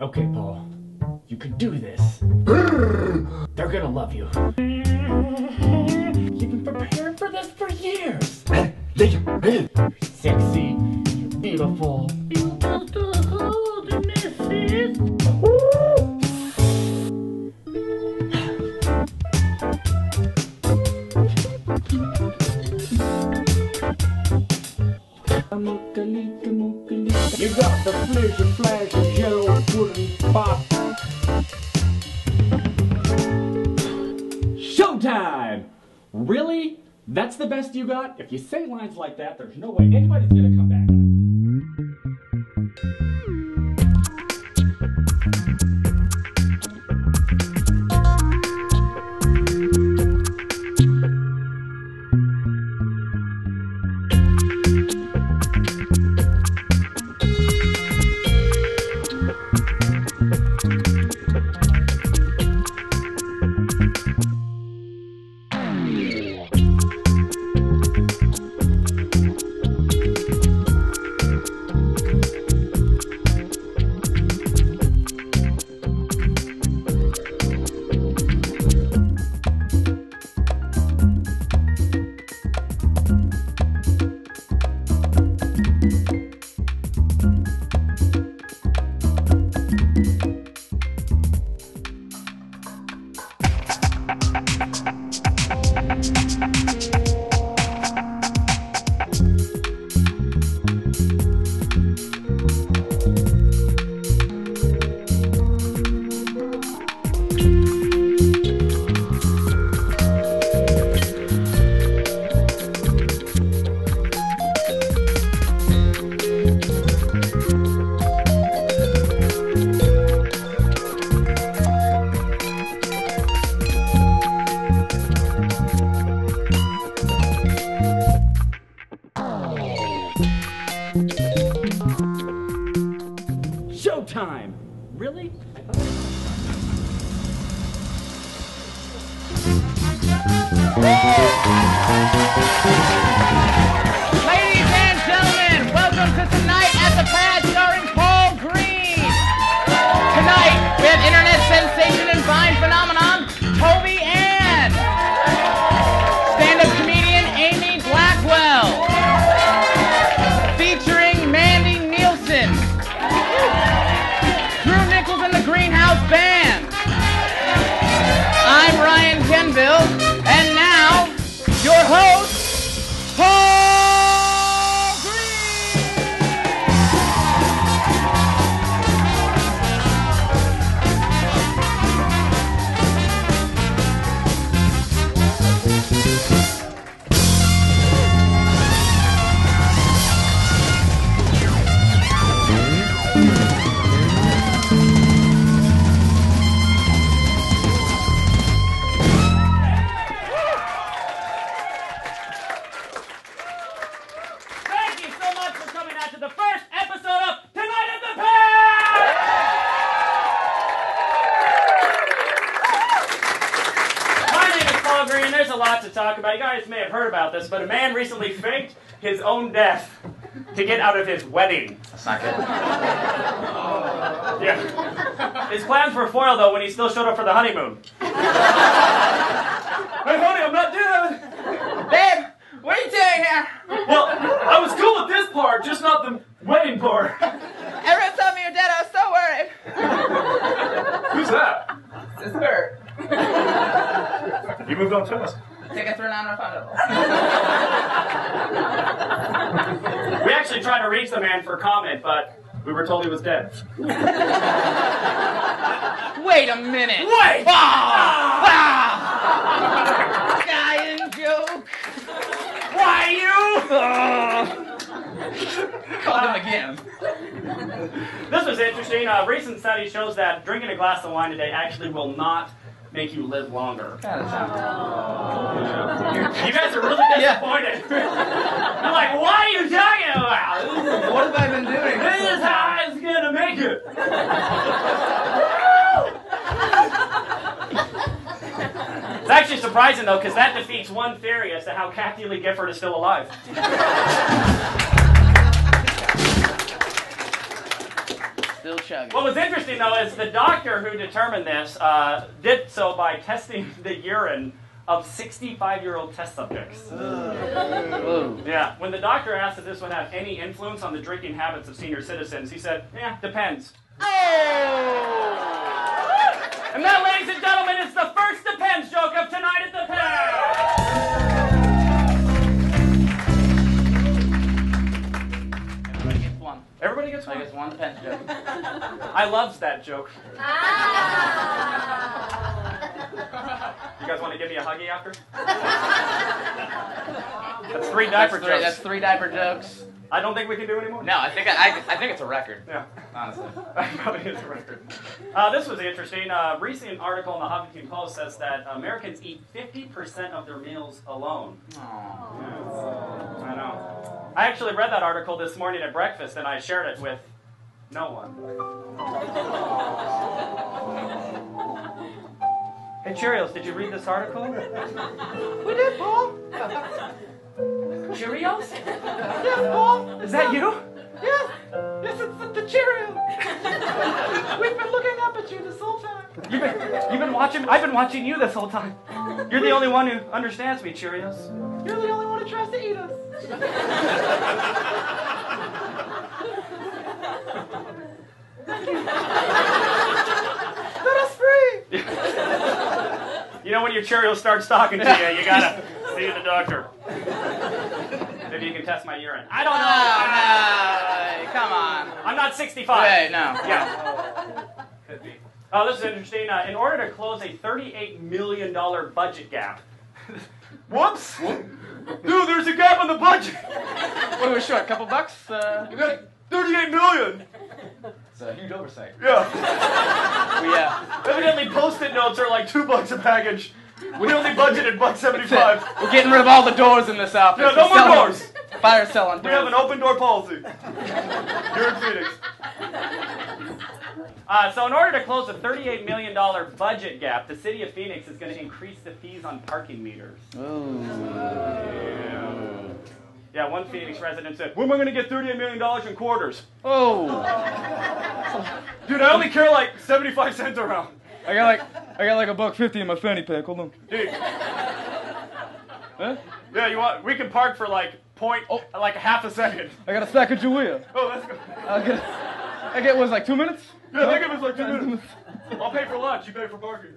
Okay, Paul. You can do this. They're gonna love you. You've been preparing for this for years. You're sexy. You're beautiful. You're just a golden missus. You got the flish and flash of yellow pudding pop. Showtime! Really? That's the best you got? If you say lines like that, there's no way anybody's gonna come back. Showtime! Really? Ladies and gentlemen, welcome to Tonight at the Pad starring Paul Green. Tonight, we have internet sensation and Vine phenomenon, Tobie Ann. Stand-up comedian Amy Blackwell. Featuring Mandy Nielsen. In the Greenhouse Band. I'm Ryan Kenville, and now, your host, Paul Green! The first episode of Tonight at the Pad! My name is Paul Green. There's a lot to talk about. You guys may have heard about this, but a man recently faked his own death to get out of his wedding. That's not good. Yeah. His plans were foiled, though, when he still showed up for the honeymoon. Hey, honey, I'm not dead! Babe, what are you doing here? Well, I was cool with this part, just not the wedding part. Everyone told me you're dead. I was so worried. Who's that? It's Bert. You moved on fast. Tickets were non-refundable. We actually tried to reach the man for comment, but we were told he was dead. Wait a minute. Wait! Dying joke. Why you? Called him again. This was interesting. A recent study shows that drinking a glass of wine a day actually will not make you live longer. You guys are really disappointed. I'm like, what are you talking about? What have I been doing? This is how I was gonna make it. It's actually surprising, though, because that defeats one theory as to how Kathy Lee Gifford is still alive. Still chugging. What was interesting, though, is the doctor who determined this did so by testing the urine of 65-year-old test subjects. Yeah. When the doctor asked if this would have any influence on the drinking habits of senior citizens, he said, "Yeah, depends." Oh! And that, ladies and gentlemen, is the first depends joke of tonight at the Pad. Everybody gets one. Everybody gets one? I guess one depends joke. I loves that joke. You guys want to give me a huggy after? That's three diaper jokes. That's three diaper jokes. I don't think we can do any more. No, I think it's a record. Yeah. Honestly. Probably is a record. This was interesting. A recent article in the Huffington Post says that Americans eat 50% of their meals alone. Aww. Yes. I know. I actually read that article this morning at breakfast, and I shared it with no one. Hey, Cheerios, did you read this article? We did, Paul. Cheerios? Yes, Paul. Is that you? Yes. Yes, it's the Cheerios. We've been looking up at you this whole time. You've been watching? I've been watching you this whole time. You're the only one who understands me, Cheerios. You're the only one who tries to eat us. Let us free. You know when your Cheerios starts talking to you, you gotta see the doctor. Maybe you can test my urine. I don't know. No, come on. I'm not 65. Hey, no. Yeah. Could be. Oh, this is interesting. In order to close a $38 million budget gap. Whoops! Dude, there's a gap in the budget. What are we short? A couple bucks? We got $38 million. It's a huge oversight. Yeah. We Evidently, Post-it notes are like $2 a package. We only budgeted $1.75. We're getting rid of all the doors in this office. Yeah, no more doors. Fire sale on doors. We have an open door policy. Here in Phoenix. So in order to close a $38 million budget gap, the city of Phoenix is going to increase the fees on parking meters. Ooh. Yeah, one Phoenix resident said, "When am I going to get $38 million in quarters?" Oh. Dude, I only carry like 75 cents around. I got like $1.50 in my fanny pack. Hold on. Dude. Huh? Yeah, you want? We can park for like like half a second. I got a sack of Julia. Oh, let's go. I get was like 2 minutes? Yeah, I think it was like 2 minutes. I'll pay for lunch. You pay for parking.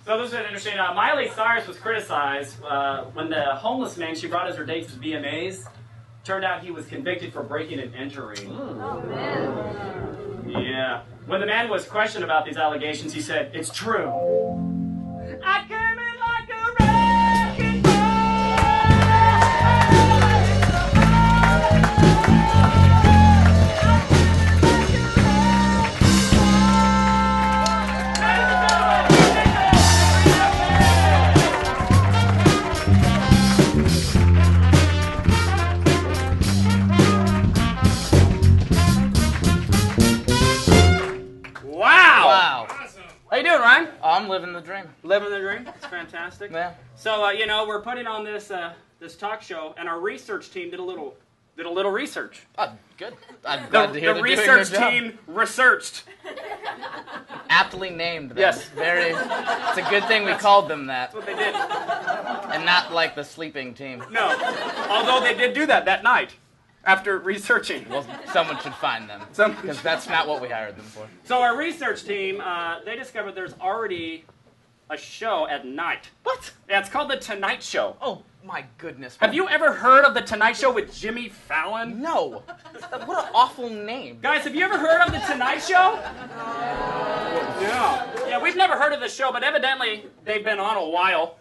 So this is interesting. Miley Cyrus was criticized when the homeless man she brought as her date to VMAs turned out he was convicted for breaking and entering. Oh, man. Yeah. When the man was questioned about these allegations, he said, "It's true. I came in like a wrecking Wow. How you doing, Ryan? Oh, I'm living the dream. Living the dream. It's fantastic. Yeah. So, we're putting on this this talk show, and our research team did a little research. Oh, good. I'm glad to hear The they're doing their research job. team researced. Aptly named. Them. Yes. It's a good thing we called them that, That's what they did. and not like the sleeping team. No. Although they did do that night after researching. Well, someone should find them, Someone because that's not what we hired them for. So our research team, they discovered there's already a show at night. What? Yeah, it's called The Tonight Show. Oh, my goodness. Have you ever heard of The Tonight Show with Jimmy Fallon? No. What an awful name. Guys, have you ever heard of The Tonight Show? Yeah. Yeah, we've never heard of the show, but evidently they've been on a while.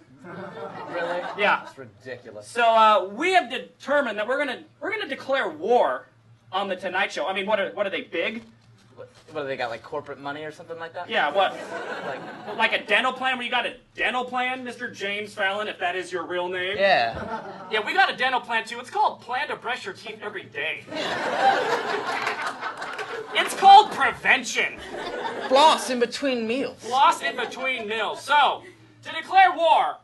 Really? Yeah. That's ridiculous. So we have determined that we're gonna declare war on The Tonight Show. I mean, what are they, big? What do they got, like corporate money or something like that? Yeah, what? Like, Like a dental plan where you got a dental plan, Mr. James Fallon, if that is your real name? yeah. Yeah, we got a dental plan too. It's called Plan to Brush Your Teeth Every Day. It's called prevention. Floss in between meals. Floss in between meals. So, to declare war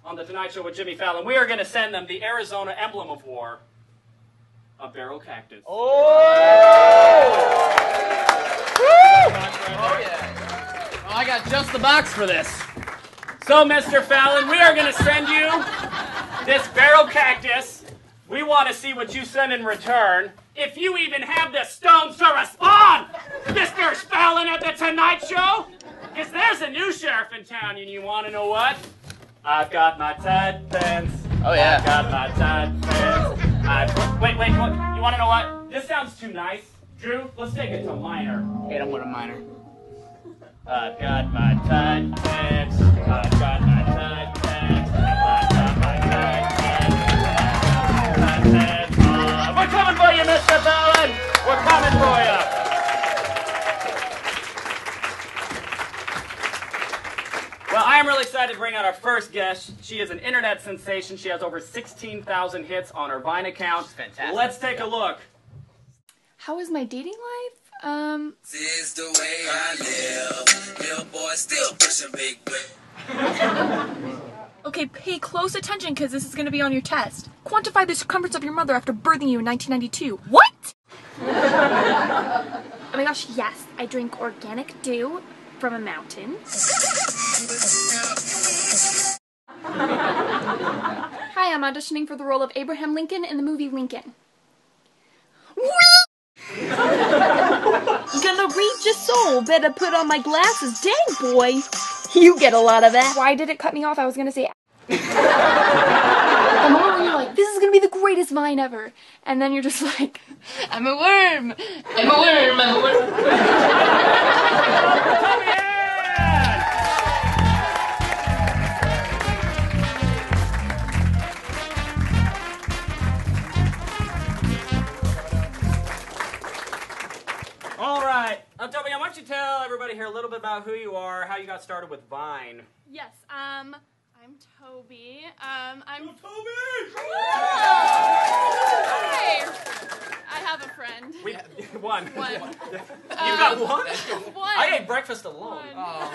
on The Tonight Show with Jimmy Fallon, we are going to send them the Arizona emblem of war. a barrel cactus. Oh! Oh, yeah. Well, I got just the box for this. So, Mr. Fallon, we are going to send you this barrel cactus. We want to see what you send in return. If you even have the stones to respond, Mr. Fallon at the Tonight Show. Because there's a new sheriff in town, and you want to know what? I've got my tight pants. Oh, yeah. I've got my tight pants. Wait. You want to know what? This sounds too nice. Drew, let's take it to minor. Hate him with a minor. I've got my tight pants. I've got my tight pants. I've got my tight pants. I've got my tight pants. We're coming for you, Mr. Fallon. We're coming for you. Well, I am really excited to bring out our first guest. She is an internet sensation. She has over 16,000 hits on her Vine account. Fantastic. Let's take a look. How is my dating life? This is the way I live. Little boy still pushing big whip. Okay, pay close attention because this is going to be on your test. Quantify the circumference of your mother after birthing you in 1992. What? Oh my gosh, yes. I drink organic dew from a mountain. Hi, I'm auditioning for the role of Abraham Lincoln in the movie Lincoln. Gonna reach your soul. Better put on my glasses. Dang, boy. You get a lot of that. Why did it cut me off? I was gonna say... The moment when you're like, this is gonna be the greatest Vine ever. And then you're just like, I'm a worm. I'm a worm. I'm a worm. Tobie Ann! All right. Toby, I want you to tell everybody here a little bit about who you are, how you got started with Vine. Yes, I'm Toby. I'm Toby! Hi! I have a friend. One. One. You got one? One. I ate breakfast alone. One. Oh.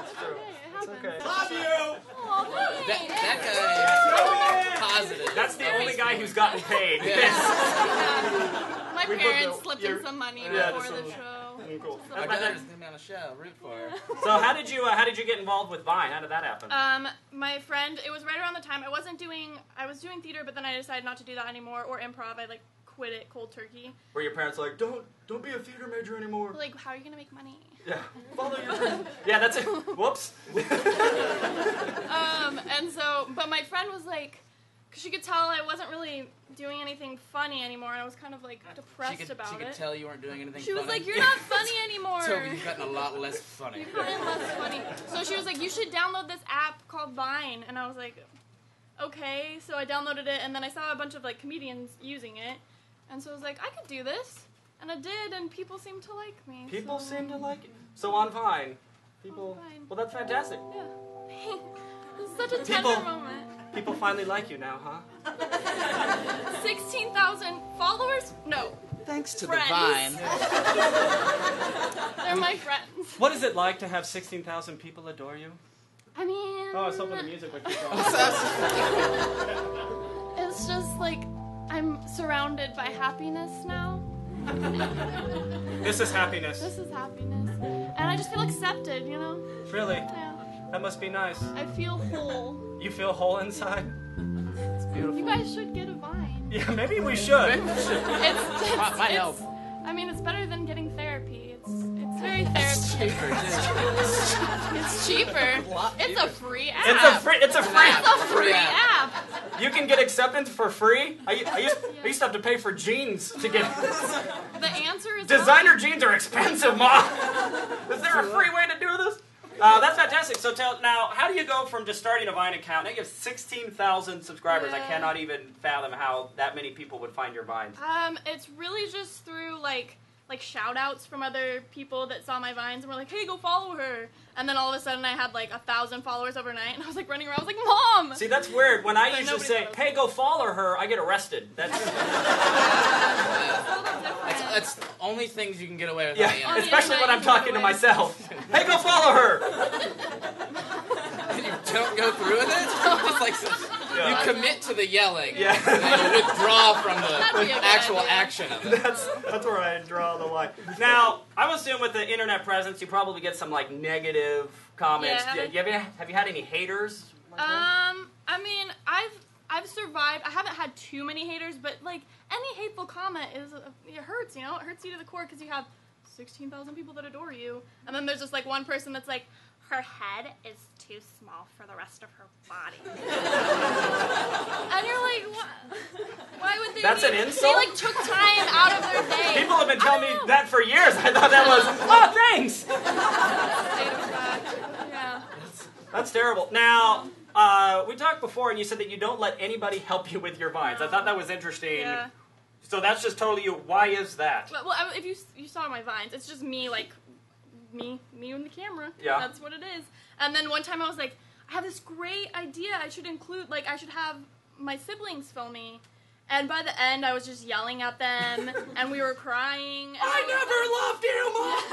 It's okay, it happens. Okay. Love you! Oh, thanks. That guy is positive. That's the only guy who's gotten paid. My parents slipped in some money before the show. Cool. My daughter's gonna be on the show. Root for her. So how did you get involved with Vine? How did that happen? My friend, it was right around the time I was doing theater, but then I decided not to do that anymore, or improv. I quit it cold turkey. Were your parents like, don't be a theater major anymore? Like, how are you gonna make money? Yeah, follow your dream. Yeah, that's it. Whoops. And so, but my friend was like, cause she could tell I wasn't really doing anything funny anymore, and I was kind of depressed about it. She could tell you weren't doing anything She funny. was like, you're not funny anymore. Toby, you've gotten a lot less funny. You've gotten less funny. So she was like, you should download this app called Vine, and I was like, okay. So I downloaded it, and then I saw a bunch of comedians using it, and so I was like, I could do this, and I did, and people seemed to like me. People seem to like it. So on Vine, people. On Vine. Well, that's fantastic. Yeah. This is such a tender moment. People finally like you now, huh? 16,000 followers? No. Thanks to Friends. the Vine. They're my friends. What is it like to have 16,000 people adore you? I mean... Oh, I was hoping the music would keep going. It's just I'm surrounded by happiness now. This is happiness. This is happiness. And I just feel accepted, you know? Really? Yeah. That must be nice. I feel whole. You feel whole inside? It's beautiful. You guys should get a Vine. Yeah, maybe we should. Might help. I mean, it's better than getting therapy. It's very therapeutic. It's cheaper. It's a free app. It's a free app. You can get acceptance for free? I used to have to pay for jeans to get... The answer is Designer jeans are expensive, Mom. Is there a free way to do this? That's fantastic. So now, how do you go from just starting a Vine account? Now you have 16,000 subscribers. Yeah. I cannot even fathom how that many people would find your Vines. It's really just through shout outs from other people that saw my Vines and were like, hey, go follow her. And then all of a sudden I had 1,000 followers overnight, and I was running around. I was like, Mom! See, that's weird. When I But usually nobody say, knows. hey, go follow her, I get arrested. That's That's the only things you can get away with. yeah, on the especially when I'm you can talking get to away. myself. Hey, go follow her. And you don't go through with it? Just You commit to the yelling, Yeah. and then you withdraw from That'd be the a good actual idea. action of it. That's where I draw the line. Now, I would assume with the internet presence, you probably get some like negative comments. Yeah. Have you had any haters? I mean, I've survived. I haven't had too many haters, but like any hateful comment it hurts. You know, it hurts you to the core because you have 16,000 people that adore you, and then there's just like one person that's like, her head is too small for the rest of her body. And you're like, what? Why would they? That's an insult? They like took time out of their day. People have been telling me that for years. I thought that was, oh, thanks. Yeah. That's terrible. Now, we talked before, and you said that you don't let anybody help you with your vines. I thought that was interesting. Yeah. So that's just totally you. Why is that? Well, if you saw my vines, it's just me, like, me and the camera. Yeah. That's what it is. And then one time I was like, I have this great idea. I should have my siblings film me. And by the end, I was just yelling at them, and we were crying. I never loved you, Mom.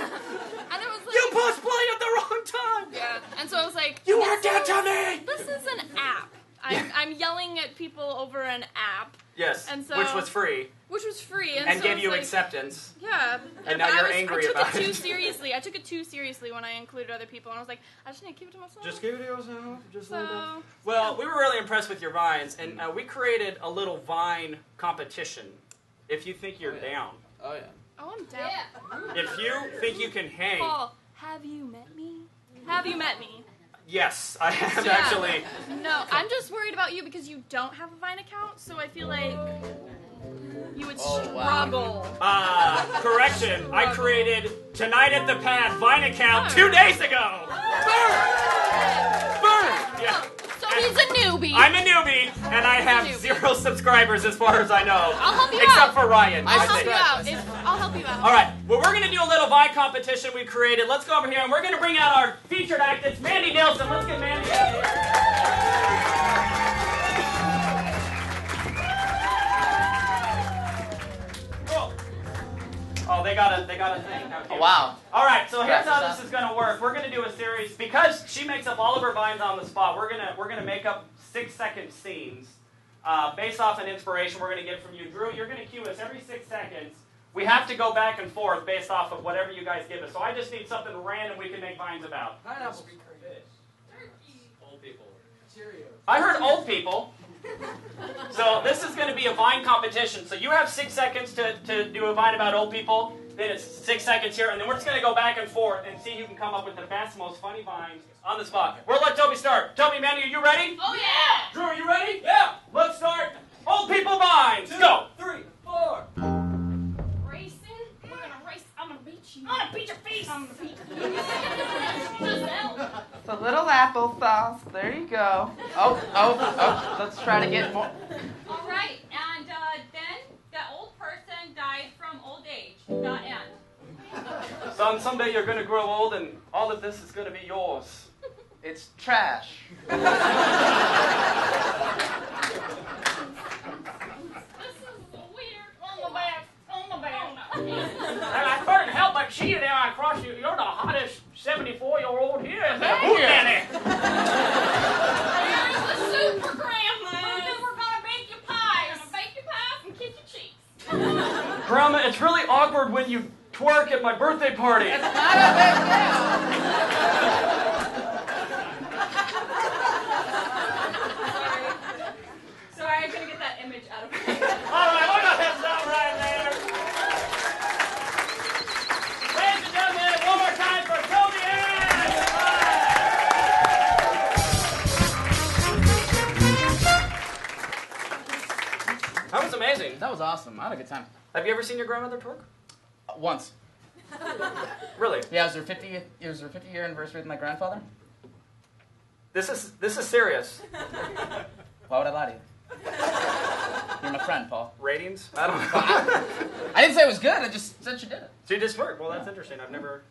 And it was like, You pushed play at the wrong time. yeah. And so I was like, You are dead to me. this is an app. I'm yelling at people over an app. Yes, And so- which was free Which was free. and so gave it's you like, acceptance. Yeah. And now you're angry about I took it too it. seriously. I took it too seriously when I included other people, and I was like, I just need to keep it to myself. Just give it to yourself. Just let it go. So, Well, we were really impressed with your vines, and we created a little vine competition. If you think you're down, Oh, yeah. oh, I'm down. if you think you can hang, Paul, have you met me? Have you met me? yes, I have Yeah. actually. No, I'm just worried about you because you don't have a Vine account, so I feel like you would Oh, wow. struggle. Correction. I created Tonight at the Pad Vine account 2 days ago. Burn! Yeah. So he's a newbie. I'm a newbie, and I have 0 subscribers as far as I know. I'll help you Except out. for Ryan. I'll I help think. you out. I'll help you out. All right. Well, we're going to do a little Vine competition we created. Let's go over here, and we're going to bring out our featured act. It's Mandy Nelson. Let's get Mandy out here. Cool. Oh, they got a thing. Okay. Oh, wow. All right, so here's how Practice this is going to work. We're going to do a series because she makes up all of her vines on the spot. We're gonna make up 6-second scenes based off an inspiration we're going to get from you, Drew. You're going to cue us every 6 seconds. We have to go back and forth based off of whatever you guys give us. So I just need something random we can make vines about. Pineapple fish. Old people. Cheerios. I heard old people. So this is going to be a vine competition. So you have 6 seconds to do a vine about old people. Then it's 6 seconds here, and then we're just going to go back and forth and see who can come up with the best, most funny vines on the spot. We'll let Toby start. Toby, Mandy, are you ready? Oh, yeah! Drew, are you ready? Yeah. Let's start. Old people vines. Go. 3, 4. Racing? We're going to race. I'm going to beat you. I'm going to beat your face. I'm going to beat you. Giselle. The little applesauce. There you go. Oh. Let's try to get more. All right, and then the old person died from old age. The end. Son, someday you're going to grow old, and all of this is going to be yours. It's trash. This is weird. On the back. And I couldn't help but see you there across you. You're the hottest 74-year-old here. Thank you. Here's the super grandma. And then we're going to bake you pies. We're going to bake you pies and kiss your cheeks. Grandma, it's really awkward when you twerk at my birthday party. It's not a big deal. Sorry, I couldn't get that image out of my head. All right, we're going to stop right there. Ladies and gentlemen, one more time for Tobie Ann. That was amazing. That was awesome. I had a good time. Have you ever seen your grandmother twerk? Once. Really? Yeah, it was her 50-year anniversary with my grandfather. This is serious. Why would I lie to you? You're my friend, Paul. Ratings? I don't know. I didn't say it was good. I just said she did it. So you just twerk. Well, that's interesting. I've never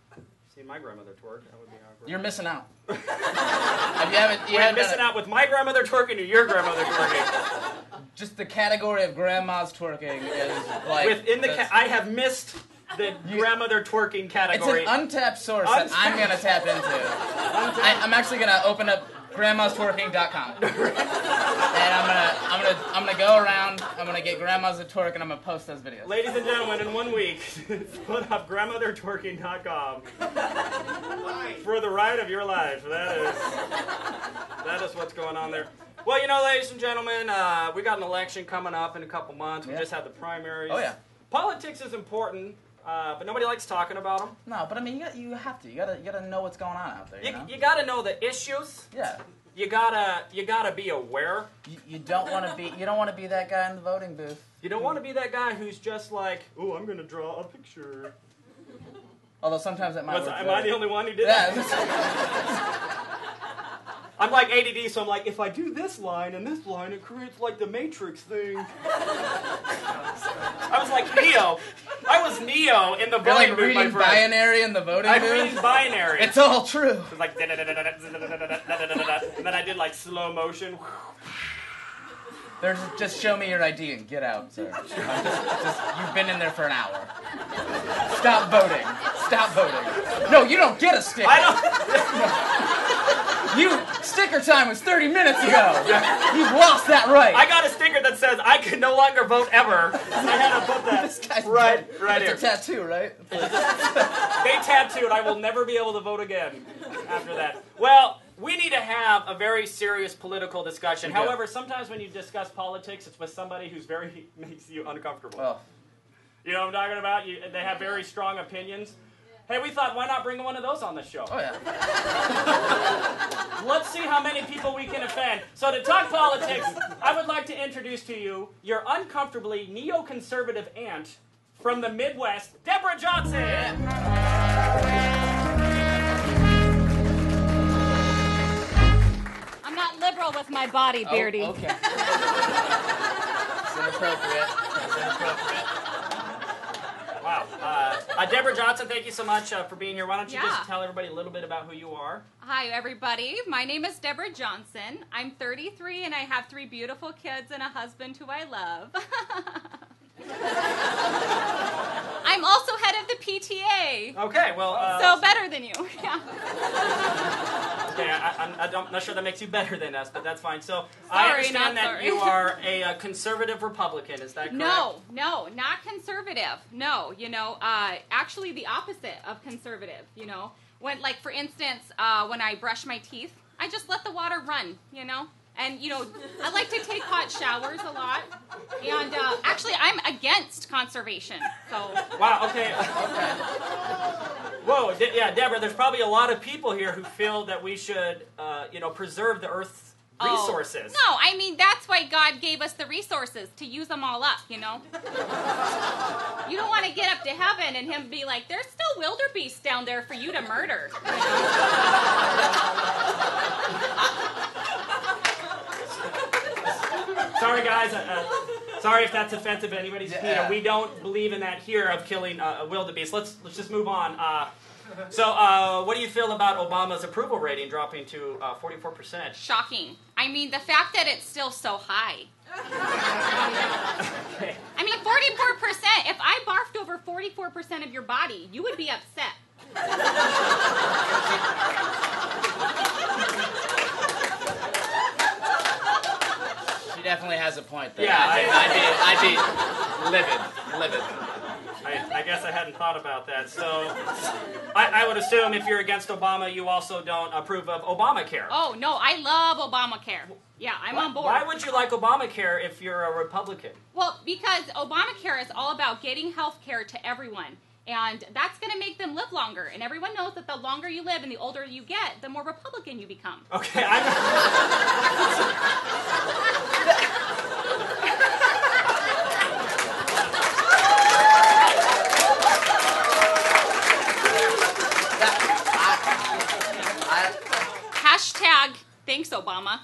seen my grandmother twerk. That would be awkward. You're missing out. You You're haven't missing out with my grandmother twerking or your grandmother twerking. Just the category of grandma's twerking is like Within the I have missed the grandmother twerking it's category. an untapped source that I'm gonna tap into. I'm actually gonna open up grandmastwerking.com. And I'm gonna go around. I'm gonna get grandmas to twerk, and I'm gonna post those videos. Ladies and gentlemen, in 1 week, put up grandmothertwerking.com for the ride of your life. That is what's going on there. Well, you know, ladies and gentlemen, we got an election coming up in a couple months. We just had the primaries. Oh yeah. Politics is important, but nobody likes talking about them. No, but I mean, you have to. You gotta know what's going on out there. You know? You gotta know the issues. Yeah. You gotta be aware. You don't want to be that guy in the voting booth. You don't want to be that guy who's just like, oh, I'm gonna draw a picture. Although sometimes that might work. Am I the only one who did that? I'm like ADD, so I'm like, if I do this line and this line, it creates like the Matrix thing. I was like Neo. I was Neo in the voting booth. Reading binary in the voting booth? I'm reading binary. It's all true. It was like, and then I did like slow motion. Just show me your ID and get out, sir. You've been in there for an hour. Stop voting. Stop voting. No, you don't get a sticker. Sticker time was 30 minutes ago. You've lost that right. I got a sticker that says I can no longer vote ever. I had to put that right here. It's a tattoo, right? They tattooed. I will never be able to vote again after that. Well, we need to have a very serious political discussion. Okay. However, sometimes when you discuss politics, it's with somebody who's makes you uncomfortable. Well, you know what I'm talking about? They have very strong opinions. Hey, we thought, why not bring one of those on the show? Oh, yeah. Let's see how many people we can offend. So to talk politics, I would like to introduce to you your uncomfortably neoconservative aunt from the Midwest, Deborah Johnson. I'm not liberal with my body, Beardy. Oh, okay. It's inappropriate. Wow. Deborah Johnson, thank you so much for being here. Why don't you just tell everybody a little bit about who you are? Hi, everybody. My name is Deborah Johnson. I'm 33, and I have 3 beautiful kids and a husband who I love. I'm also head of the PTA. Okay, well... so better than you. Yeah. Okay, I'm not sure that makes you better than us, but that's fine. So Sorry, I understand that sorry. you are a conservative Republican. Is that correct? No, not conservative. No, actually the opposite of conservative. When, like, for instance, when I brush my teeth, I just let the water run. And, I like to take hot showers a lot. And actually, I'm against conservation. So. Wow, okay. Whoa, Deborah, there's probably a lot of people here who feel that we should, preserve the Earth's resources. No, I mean, that's why God gave us the resources, to use them all up, You don't want to get up to heaven and him be like, there's still wildebeest down there for you to murder. Sorry, guys. Sorry if that's offensive to anybody. We don't believe in that here of killing a wildebeest. Let's just move on. So, what do you feel about Obama's approval rating dropping to 44%? Shocking. I mean, the fact that it's still so high. Okay. I mean, 44%. If I barfed over 44% of your body, you would be upset. She definitely has a point there. Yeah, I'd be livid. I guess I hadn't thought about that. So, I would assume if you're against Obama, you also don't approve of Obamacare. Oh, no, I love Obamacare. Yeah, I'm on board. Why would you like Obamacare if you're a Republican? Well, because Obamacare is all about getting health care to everyone. And that's going to make them live longer. And everyone knows that the longer you live and the older you get, the more Republican you become. Okay, Hashtag thanks, Obama.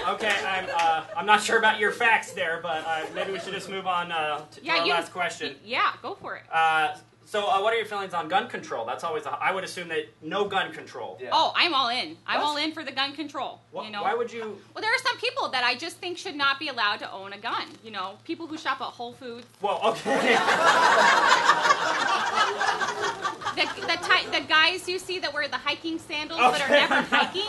Okay, I'm not sure about your facts there, but maybe we should just move on to our last question. Yeah, go for it. So what are your feelings on gun control? That's always I would assume that no gun control. Yeah. Oh, I'm all in. I'm all in for the gun control. Why would you? Well, there are some people that I just think should not be allowed to own a gun. People who shop at Whole Foods. Well, okay. The guys you see that wear the hiking sandals that are never hiking,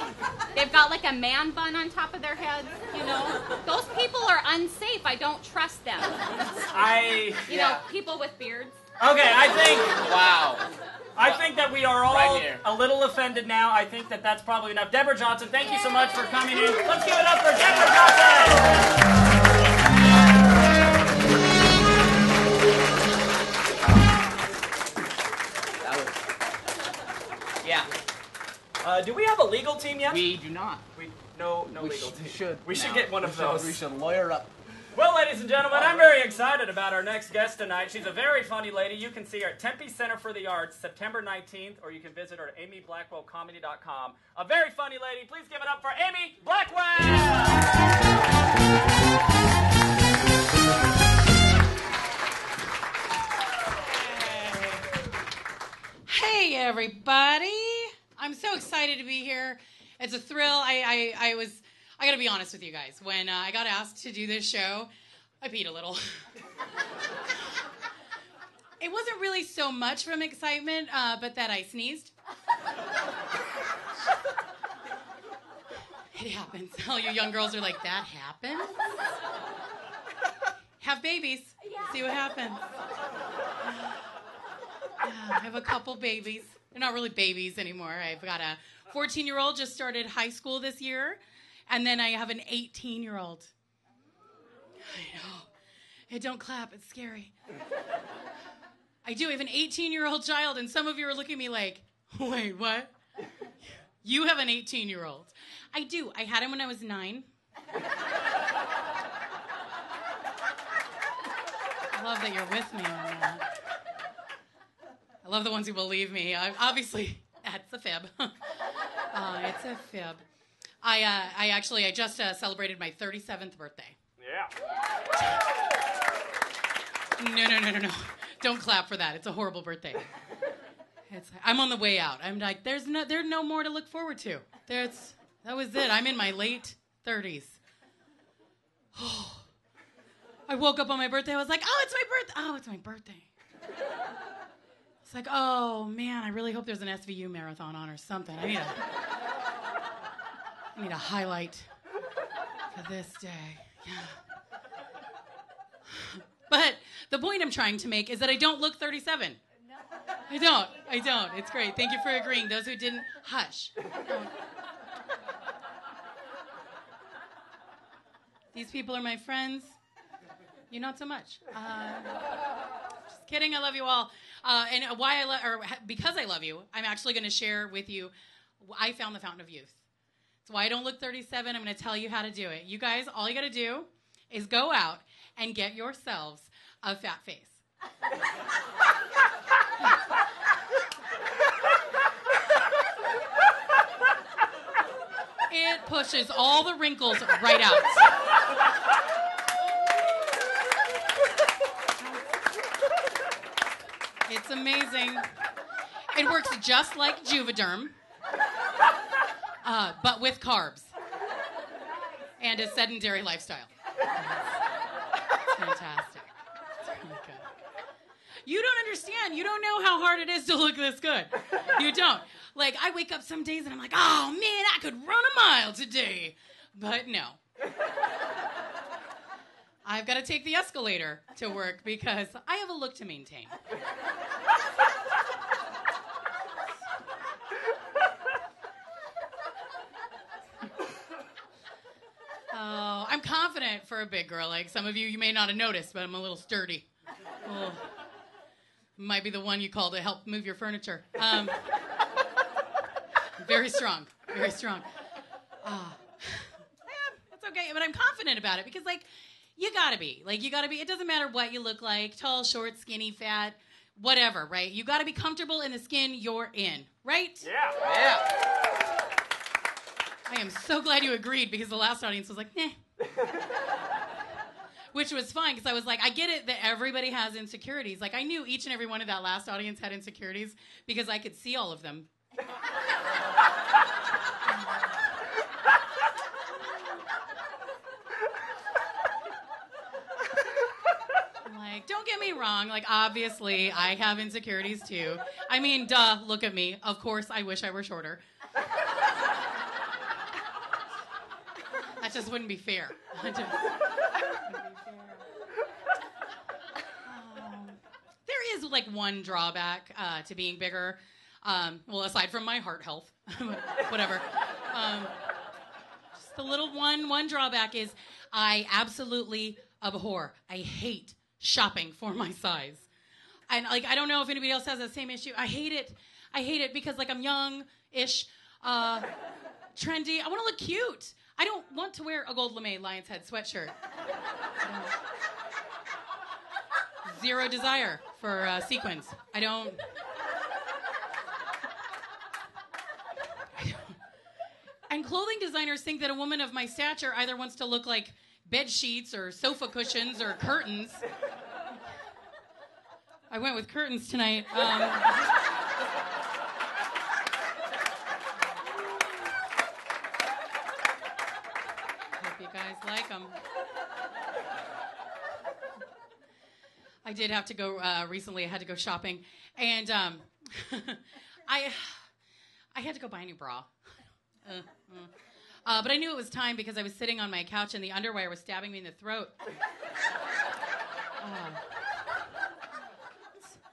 they've got like a man bun on top of their heads, you know. Those people are unsafe. I don't trust them. You know, people with beards. Okay, I think... Wow. I think that we are all a little offended now. I think that that's probably enough. Deborah Johnson, thank you so much for coming in. Let's give it up for Deborah Johnson! Do we have a legal team yet? We do not. No legal team. We should get one of those. We should lawyer up. Well, ladies and gentlemen, I'm very excited about our next guest tonight. She's a very funny lady. You can see her at Tempe Center for the Arts, September 19th, or you can visit her at amyblackwellcomedy.com. A very funny lady. Please give it up for Amy Blackwell! Hey, everybody. I'm so excited to be here. It's a thrill. I got to be honest with you guys. When I got asked to do this show, I peed a little. It wasn't really so much from excitement, but that I sneezed. It happens. All you young girls are like, that happens? Have babies. See what happens. I have a couple babies. They're not really babies anymore. I've got a 14-year-old just started high school this year, and then I have an 18-year-old. I know. Hey, don't clap. It's scary. I do. I have an 18-year-old child, and some of you are looking at me like, wait, what? You have an 18-year-old. I do. I had him when I was 9. I love that you're with me on that. I love the ones who believe me. Obviously, that's a fib. It's a fib. I just celebrated my 37th birthday. Yeah. No. Don't clap for that. It's a horrible birthday. I'm on the way out. I'm like, there's no more to look forward to. That was it. I'm in my late 30s. I woke up on my birthday. I was like, it's my birthday. It's my birthday. It's like, oh, man, I really hope there's an SVU marathon on or something. I need a highlight for this day. Yeah. But the point I'm trying to make is that I don't look 37. No. I don't. It's great. Thank you for agreeing. Those who didn't, hush. Don't. These people are my friends. You not so much. Just kidding. I love you all. And because I love you, I'm actually going to share with you. I found the fountain of youth. That's why I don't look 37. I'm going to tell you how to do it. You guys, all you got to do is go out and get yourselves a fat face. It pushes all the wrinkles right out. It's amazing. It works just like Juvederm, but with carbs and a sedentary lifestyle. It's fantastic. It's really good. You don't understand. You don't know how hard it is to look this good. You don't. Like, I wake up some days and I'm like, oh, man, I could run a mile today. But no. I've got to take the escalator to work because I have a look to maintain. Oh, I'm confident for a big girl. Like some of you may not have noticed, but I'm a little sturdy. Oh, might be the one you call to help move your furniture. Very strong. It's okay, but I'm confident about it because, you gotta be. It doesn't matter what you look like, tall, short, skinny, fat, whatever, right? You gotta be comfortable in the skin you're in, right? Yeah. I am so glad you agreed because the last audience was like, nah. Which was fine because I was like, I get it that everybody has insecurities. Like, I knew each and every one of that last audience had insecurities because I could see all of them. Like, don't get me wrong. Like, obviously, I have insecurities too. I mean, duh, look at me. Of course, I wish I were shorter. That just wouldn't be fair. There is, like, one drawback to being bigger. Well, aside from my heart health. Whatever. Just the little one drawback is I absolutely abhor. I hate shopping for my size. And, like, I don't know if anybody else has the same issue. I hate it because, like, I'm young-ish, trendy. I want to look cute. I don't want to wear a gold lame lion's head sweatshirt. Zero desire for sequins. I don't. And clothing designers think that a woman of my stature either wants to look like bed sheets or sofa cushions or curtains. I went with curtains tonight. Hope you guys like them. I did have to go recently. I had to go shopping, and I had to go buy a new bra. But I knew it was time because I was sitting on my couch and the underwear was stabbing me in the throat.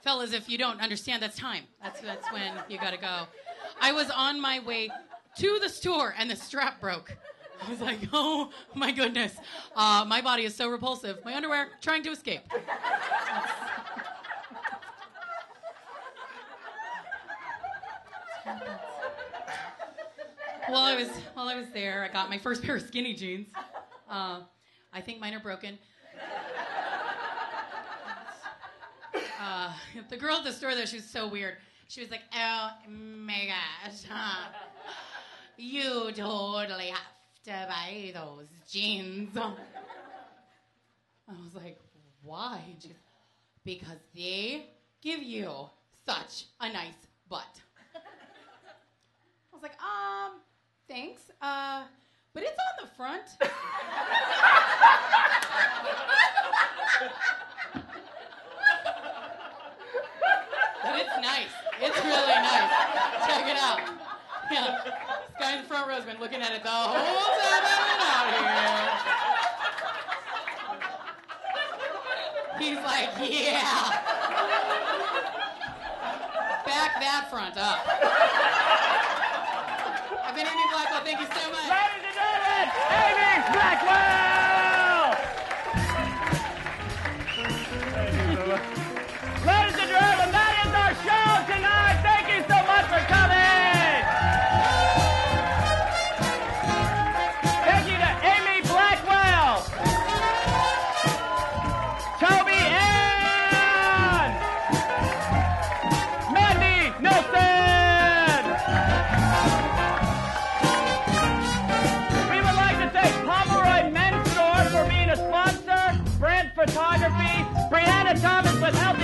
Fellas, if you don't understand, that's time. That's when you gotta go. I was on my way to the store and the strap broke. I was like, oh my goodness. My body is so repulsive. My underwear trying to escape. While I was there, I got my first pair of skinny jeans. I think mine are broken. The girl at the store, though, she was so weird. She was like, oh my gosh, you totally have to buy those jeans. I was like, why? And she goes, because they give you such a nice butt. I was like, thanks. But it's on the front. But it's nice. It's really nice. Check it out. Yeah. This guy in the front row's been looking at it the whole time I've been out here. He's like, yeah. Back that front up. I've been Amy Blackwell. Thank you so much. Ladies and gentlemen, Amy Blackwell! Ladies and gentlemen, that is our show tonight. Thank you so much for coming. Thank you to Amy Blackwell, Tobie Ann, Mandy Nelson. We would like to thank Pomeroy Men's Store for being a sponsor, Brand Photography, Brianna Thomas with Healthy